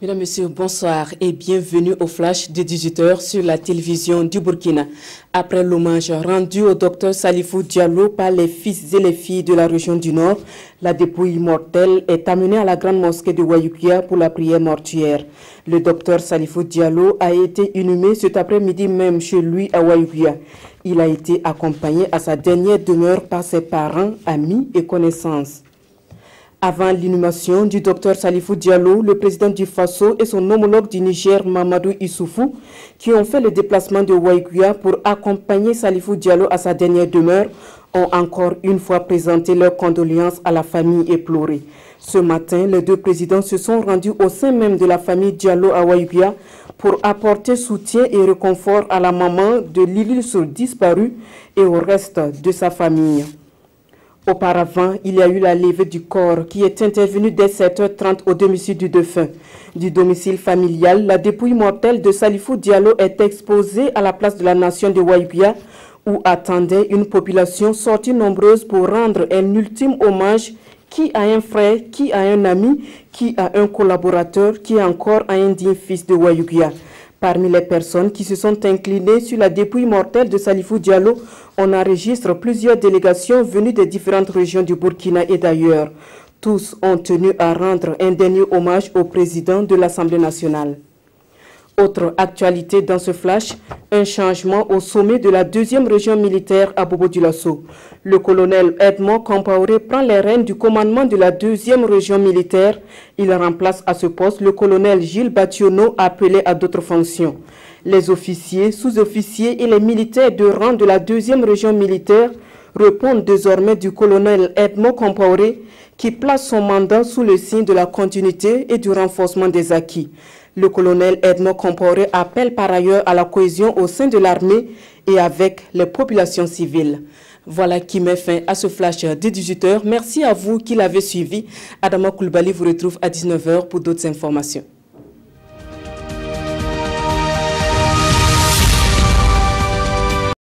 Mesdames, Messieurs, bonsoir et bienvenue au flash de 18h sur la télévision du Burkina. Après l'hommage rendu au docteur Salifou Diallo par les fils et les filles de la région du Nord, la dépouille mortelle est amenée à la grande mosquée de Wayoukia pour la prière mortuaire. Le docteur Salifou Diallo a été inhumé cet après-midi même chez lui à Wayoukia. Il a été accompagné à sa dernière demeure par ses parents, amis et connaissances. Avant l'inhumation du docteur Salifou Diallo, le président du Faso et son homologue du Niger, Mamadou Issoufou, qui ont fait le déplacement de Wayoukia pour accompagner Salifou Diallo à sa dernière demeure, ont encore une fois présenté leurs condoléances à la famille éplorée. Ce matin, les deux présidents se sont rendus au sein même de la famille Diallo à Wayoukia pour apporter soutien et réconfort à la maman de Lili Sow disparue et au reste de sa famille. Auparavant, il y a eu la levée du corps qui est intervenue dès 7h30 au domicile du défunt. Du domicile familial, la dépouille mortelle de Salifou Diallo est exposée à la place de la nation de Wayoukia où attendait une population sortie nombreuse pour rendre un ultime hommage qui a un frère, qui a un ami, qui a un collaborateur, qui encore a un digne fils de Wayoukia. Parmi les personnes qui se sont inclinées sur la dépouille mortelle de Salifou Diallo, on enregistre plusieurs délégations venues des différentes régions du Burkina et d'ailleurs. Tous ont tenu à rendre un dernier hommage au président de l'Assemblée nationale. Autre actualité dans ce flash, un changement au sommet de la 2e région militaire à Bobo-Dioulasso. Le colonel Edmond Compaoré prend les rênes du commandement de la 2e région militaire. Il remplace à ce poste le colonel Gilles Bationo appelé à d'autres fonctions. Les officiers, sous-officiers et les militaires de rang de la 2e région militaire répondent désormais du colonel Edmond Compaoré qui place son mandat sous le signe de la continuité et du renforcement des acquis. Le colonel Edmond Compaoré appelle par ailleurs à la cohésion au sein de l'armée et avec les populations civiles. Voilà qui met fin à ce flash de 18h. Merci à vous qui l'avez suivi. Adama Koulibaly vous retrouve à 19h pour d'autres informations.